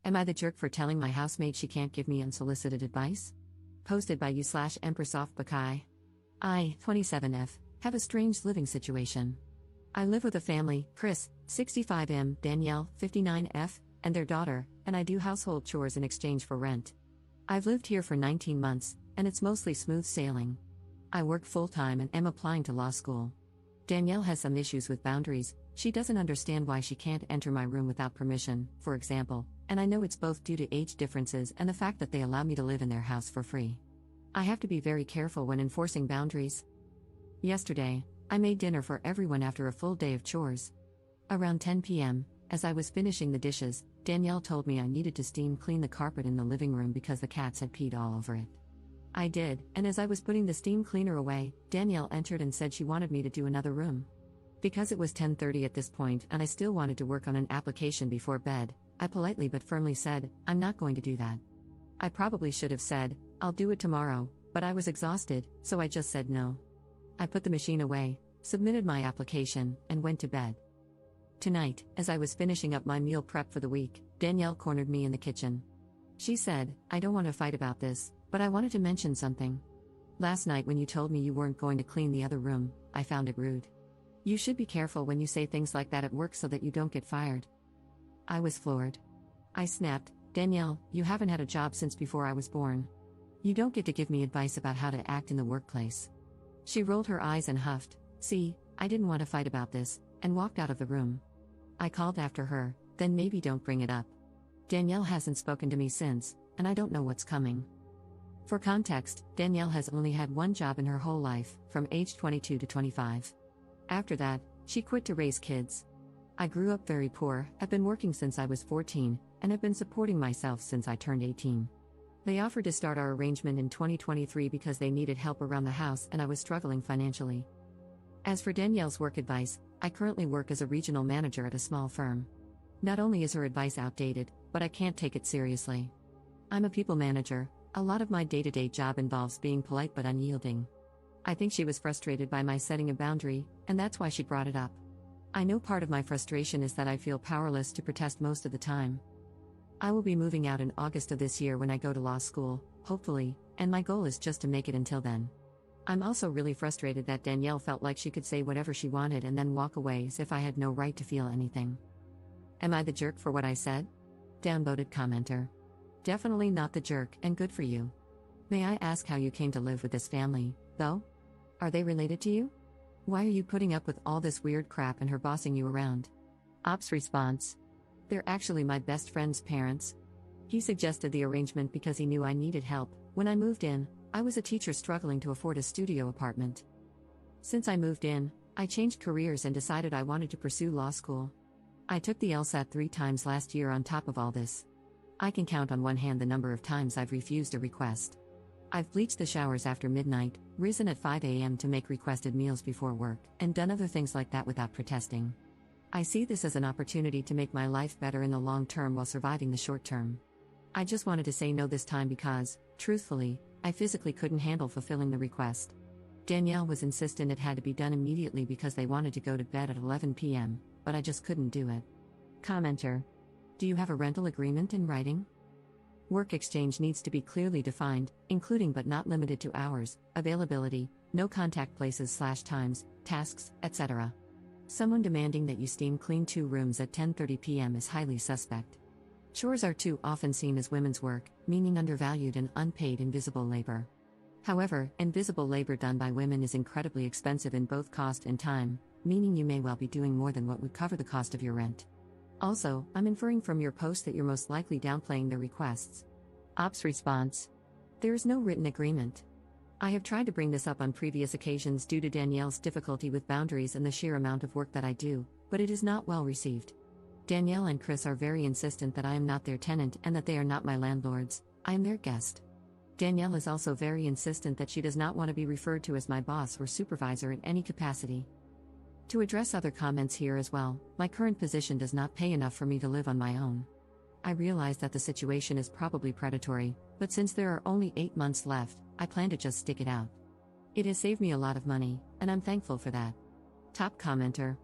Am I the jerk for telling my housemate she can't give me unsolicited advice? Posted by you/Empressoftbakai. I, 27F, have a strange living situation. I live with a family, Chris, 65M, Danielle, 59F, and their daughter, and I do household chores in exchange for rent. I've lived here for 19 months, and it's mostly smooth sailing. I work full-time and am applying to law school. Danielle has some issues with boundaries. She doesn't understand why she can't enter my room without permission, for example, and I know it's both due to age differences and the fact that they allow me to live in their house for free. I have to be very careful when enforcing boundaries. Yesterday, I made dinner for everyone after a full day of chores. Around 10 p.m., as I was finishing the dishes, Danielle told me I needed to steam clean the carpet in the living room because the cats had peed all over it. I did, and as I was putting the steam cleaner away, Danielle entered and said she wanted me to do another room. Because it was 10:30 at this point and I still wanted to work on an application before bed, I politely but firmly said, I'm not going to do that. I probably should have said, I'll do it tomorrow, but I was exhausted, so I just said no. I put the machine away, submitted my application, and went to bed. Tonight, as I was finishing up my meal prep for the week, Danielle cornered me in the kitchen. She said, I don't want to fight about this, but I wanted to mention something. Last night when you told me you weren't going to clean the other room, I found it rude. You should be careful when you say things like that at work so that you don't get fired. I was floored. I snapped, Danielle, you haven't had a job since before I was born. You don't get to give me advice about how to act in the workplace. She rolled her eyes and huffed, see, I didn't want to fight about this, and walked out of the room. I called after her, then maybe don't bring it up. Danielle hasn't spoken to me since, and I don't know what's coming. For context, Danielle has only had one job in her whole life, from age 22 to 25. After that, she quit to raise kids. I grew up very poor, have been working since I was 14, and have been supporting myself since I turned 18. They offered to start our arrangement in 2023 because they needed help around the house and I was struggling financially. As for Danielle's work advice, I currently work as a regional manager at a small firm. Not only is her advice outdated, but I can't take it seriously. I'm a people manager. A lot of my day-to-day job involves being polite but unyielding. I think she was frustrated by my setting a boundary, and that's why she brought it up. I know part of my frustration is that I feel powerless to protest most of the time. I will be moving out in August of this year when I go to law school, hopefully, and my goal is just to make it until then. I'm also really frustrated that Danielle felt like she could say whatever she wanted and then walk away as if I had no right to feel anything. Am I the jerk for what I said? Downvoted commenter. Definitely not the jerk, and good for you. May I ask how you came to live with this family, though? Are they related to you? Why are you putting up with all this weird crap and her bossing you around? Op's response. They're actually my best friend's parents. He suggested the arrangement because he knew I needed help. When I moved in, I was a teacher struggling to afford a studio apartment. Since I moved in, I changed careers and decided I wanted to pursue law school. I took the LSAT 3 times last year on top of all this. I can count on one hand the number of times I've refused a request. I've bleached the showers after midnight, risen at 5 a.m. to make requested meals before work, and done other things like that without protesting. I see this as an opportunity to make my life better in the long term while surviving the short term. I just wanted to say no this time because, truthfully, I physically couldn't handle fulfilling the request. Danielle was insistent it had to be done immediately because they wanted to go to bed at 11 p.m., but I just couldn't do it. Commenter. Do you have a rental agreement in writing? Work exchange needs to be clearly defined, including but not limited to hours, availability, no contact places/times, tasks, etc. Someone demanding that you steam clean 2 rooms at 10:30 p.m. is highly suspect. Chores are too often seen as women's work, meaning undervalued and unpaid invisible labor. However, invisible labor done by women is incredibly expensive in both cost and time, meaning you may well be doing more than what would cover the cost of your rent. Also, I'm inferring from your post that you're most likely downplaying their requests. Op's response. There is no written agreement. I have tried to bring this up on previous occasions due to Danielle's difficulty with boundaries and the sheer amount of work that I do, but it is not well received. Danielle and Chris are very insistent that I am not their tenant and that they are not my landlords, I am their guest. Danielle is also very insistent that she does not want to be referred to as my boss or supervisor in any capacity. To address other comments here as well, my current position does not pay enough for me to live on my own. I realize that the situation is probably predatory, but since there are only 8 months left, I plan to just stick it out. It has saved me a lot of money, and I'm thankful for that. Top commenter.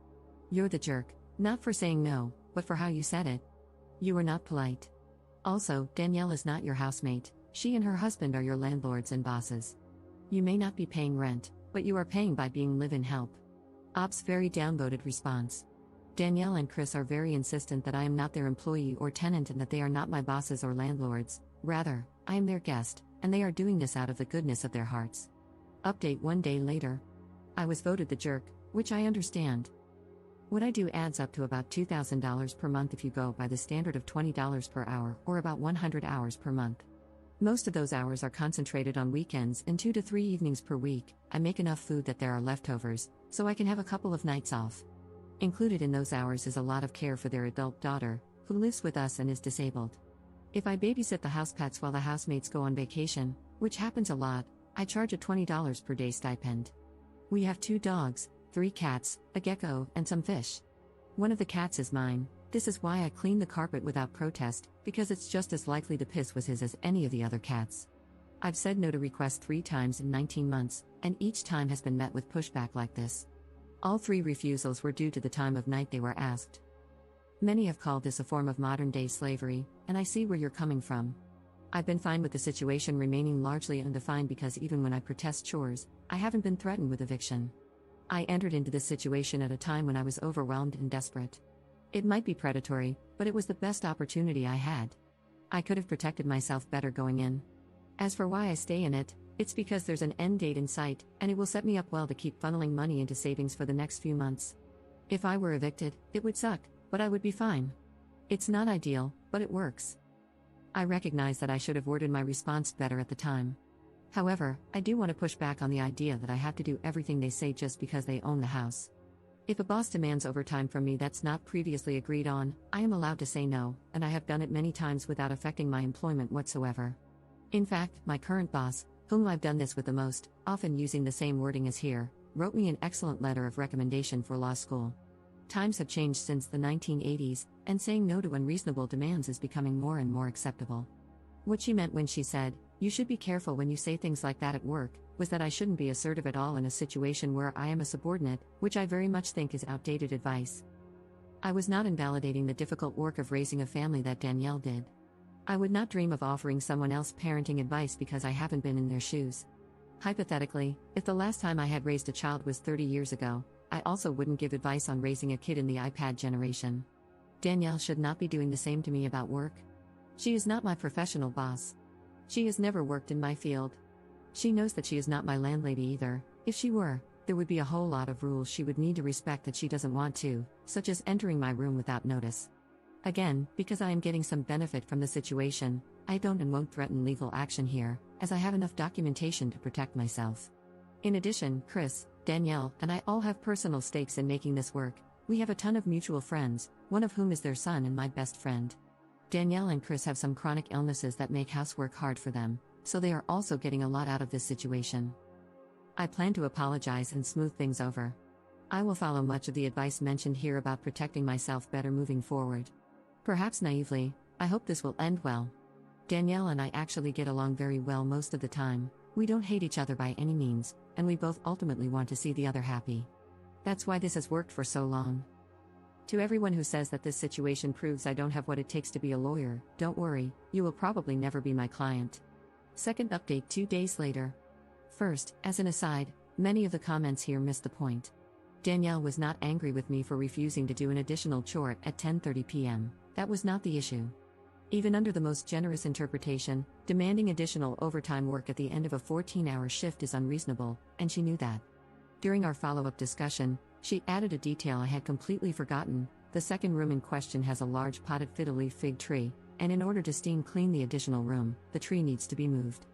You're the jerk, not for saying no, but for how you said it. You were not polite. Also, Danielle is not your housemate, she and her husband are your landlords and bosses. You may not be paying rent, but you are paying by being live-in help. Ops very downvoted response. Danielle and Chris are very insistent that I am not their employee or tenant and that they are not my bosses or landlords, rather, I am their guest, and they are doing this out of the goodness of their hearts. Update 1 day later. I was voted the jerk, which I understand. What I do adds up to about $2,000 per month if you go by the standard of $20 per hour, or about 100 hours per month. Most of those hours are concentrated on weekends and 2 to 3 evenings per week. I make enough food that there are leftovers, so I can have a couple of nights off. Included in those hours is a lot of care for their adult daughter, who lives with us and is disabled. If I babysit the house pets while the housemates go on vacation, which happens a lot, I charge a $20 per day stipend. We have 2 dogs, 3 cats, a gecko, and some fish. One of the cats is mine. This is why I clean the carpet without protest, because it's just as likely the piss was his as any of the other cats. I've said no to requests 3 times in 19 months, and each time has been met with pushback like this. All 3 refusals were due to the time of night they were asked. Many have called this a form of modern-day slavery, and I see where you're coming from. I've been fine with the situation remaining largely undefined because even when I protest chores, I haven't been threatened with eviction. I entered into this situation at a time when I was overwhelmed and desperate. It might be predatory, but it was the best opportunity I had. I could have protected myself better going in. As for why I stay in it, it's because there's an end date in sight, and it will set me up well to keep funneling money into savings for the next few months. If I were evicted, it would suck, but I would be fine. It's not ideal, but it works. I recognize that I should have worded my response better at the time. However, I do want to push back on the idea that I have to do everything they say just because they own the house. If a boss demands overtime from me that's not previously agreed on, I am allowed to say no, and I have done it many times without affecting my employment whatsoever. In fact, my current boss, whom I've done this with the most, often using the same wording as here, wrote me an excellent letter of recommendation for law school. Times have changed since the 1980s, and saying no to unreasonable demands is becoming more and more acceptable. What she meant when she said, "You should be careful when you say things like that at work," was that I shouldn't be assertive at all in a situation where I am a subordinate, which I very much think is outdated advice. I was not invalidating the difficult work of raising a family that Danielle did. I would not dream of offering someone else parenting advice because I haven't been in their shoes. Hypothetically, if the last time I had raised a child was 30 years ago, I also wouldn't give advice on raising a kid in the iPad generation. Danielle should not be doing the same to me about work. She is not my professional boss. She has never worked in my field. She knows that she is not my landlady either. If she were, there would be a whole lot of rules she would need to respect that she doesn't want to, such as entering my room without notice. Again, because I am getting some benefit from the situation, I don't and won't threaten legal action here, as I have enough documentation to protect myself. In addition, Chris, Danielle, and I all have personal stakes in making this work. We have a ton of mutual friends, one of whom is their son and my best friend. Danielle and Chris have some chronic illnesses that make housework hard for them, so they are also getting a lot out of this situation. I plan to apologize and smooth things over. I will follow much of the advice mentioned here about protecting myself better moving forward. Perhaps naively, I hope this will end well. Danielle and I actually get along very well most of the time. We don't hate each other by any means, and we both ultimately want to see the other happy. That's why this has worked for so long. To everyone who says that this situation proves I don't have what it takes to be a lawyer, don't worry, you will probably never be my client. Second update 2 days later. First, as an aside, many of the comments here missed the point. Danielle was not angry with me for refusing to do an additional chore at 10:30 p.m. That was not the issue. Even under the most generous interpretation, demanding additional overtime work at the end of a 14-hour shift is unreasonable, and she knew that. During our follow-up discussion, she added a detail I had completely forgotten. The second room in question has a large potted fiddle-leaf fig tree, and in order to steam clean the additional room, the tree needs to be moved.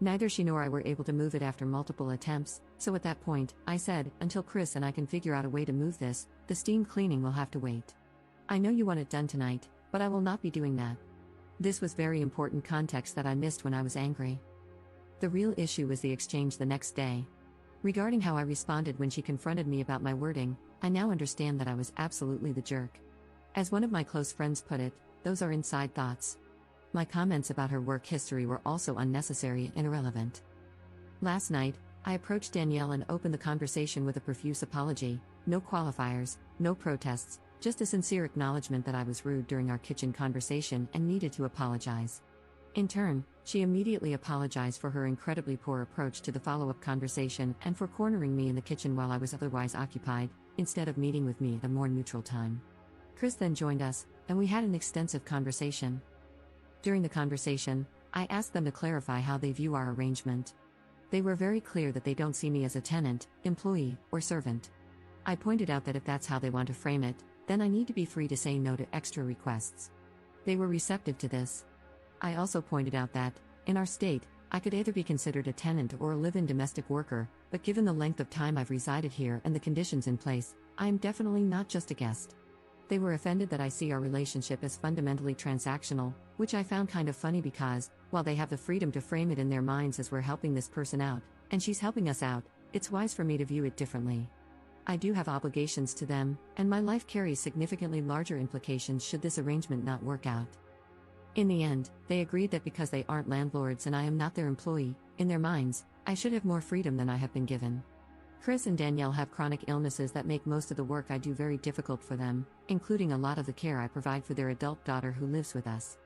Neither she nor I were able to move it after multiple attempts, so at that point, I said, until Chris and I can figure out a way to move this, the steam cleaning will have to wait. I know you want it done tonight, but I will not be doing that. This was very important context that I missed when I was angry. The real issue was the exchange the next day. Regarding how I responded when she confronted me about my wording, I now understand that I was absolutely the jerk. As one of my close friends put it, those are inside thoughts. My comments about her work history were also unnecessary and irrelevant. Last night, I approached Danielle and opened the conversation with a profuse apology, no qualifiers, no protests, just a sincere acknowledgement that I was rude during our kitchen conversation and needed to apologize. In turn, she immediately apologized for her incredibly poor approach to the follow-up conversation and for cornering me in the kitchen while I was otherwise occupied, instead of meeting with me at a more neutral time. Chris then joined us, and we had an extensive conversation. During the conversation, I asked them to clarify how they view our arrangement. They were very clear that they don't see me as a tenant, employee, or servant. I pointed out that if that's how they want to frame it, then I need to be free to say no to extra requests. They were receptive to this. I also pointed out that, in our state, I could either be considered a tenant or a live-in domestic worker, but given the length of time I've resided here and the conditions in place, I am definitely not just a guest. They were offended that I see our relationship as fundamentally transactional, which I found kind of funny because, while they have the freedom to frame it in their minds as we're helping this person out, and she's helping us out, it's wise for me to view it differently. I do have obligations to them, and my life carries significantly larger implications should this arrangement not work out. In the end, they agreed that because they aren't landlords and I am not their employee, in their minds, I should have more freedom than I have been given. Chris and Danielle have chronic illnesses that make most of the work I do very difficult for them, including a lot of the care I provide for their adult daughter who lives with us.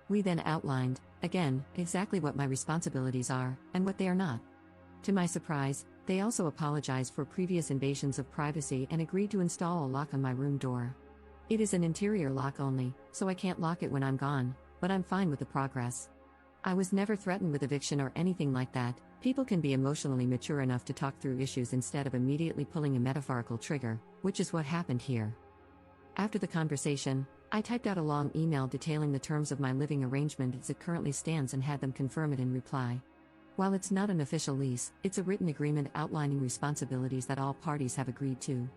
We then outlined, again, exactly what my responsibilities are, and what they are not. To my surprise, they also apologized for previous invasions of privacy and agreed to install a lock on my room door. It is an interior lock only, so I can't lock it when I'm gone, but I'm fine with the progress. I was never threatened with eviction or anything like that. People can be emotionally mature enough to talk through issues instead of immediately pulling a metaphorical trigger, which is what happened here. After the conversation, I typed out a long email detailing the terms of my living arrangement as it currently stands and had them confirm it in reply. While it's not an official lease, it's a written agreement outlining responsibilities that all parties have agreed to.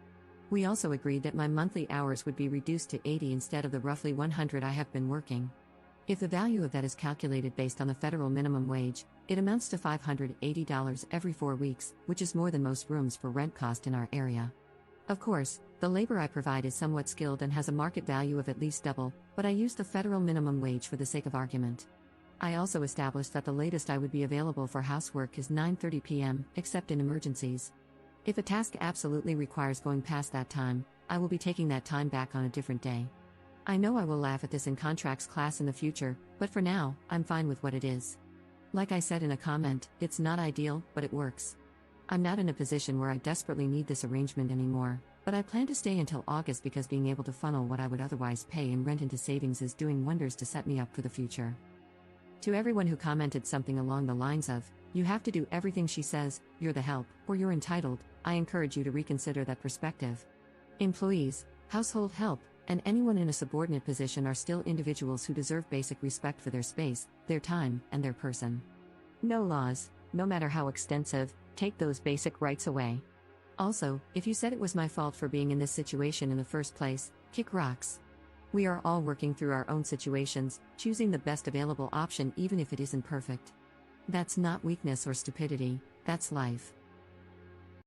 We also agreed that my monthly hours would be reduced to 80 instead of the roughly 100 I have been working. If the value of that is calculated based on the federal minimum wage, it amounts to $580 every 4 weeks, which is more than most rooms for rent cost in our area. Of course, the labor I provide is somewhat skilled and has a market value of at least double, but I use the federal minimum wage for the sake of argument. I also established that the latest I would be available for housework is 9:30 p.m., except in emergencies. If a task absolutely requires going past that time, I will be taking that time back on a different day. I know I will laugh at this in contracts class in the future, but for now, I'm fine with what it is. Like I said in a comment, it's not ideal, but it works. I'm not in a position where I desperately need this arrangement anymore, but I plan to stay until August because being able to funnel what I would otherwise pay in rent into savings is doing wonders to set me up for the future. To everyone who commented something along the lines of, "You have to do everything she says, you're the help, or you're entitled," I encourage you to reconsider that perspective. Employees, household help, and anyone in a subordinate position are still individuals who deserve basic respect for their space, their time, and their person. No laws, no matter how extensive, take those basic rights away. Also, if you said it was my fault for being in this situation in the first place, kick rocks. We are all working through our own situations, choosing the best available option even if it isn't perfect. That's not weakness or stupidity, that's life.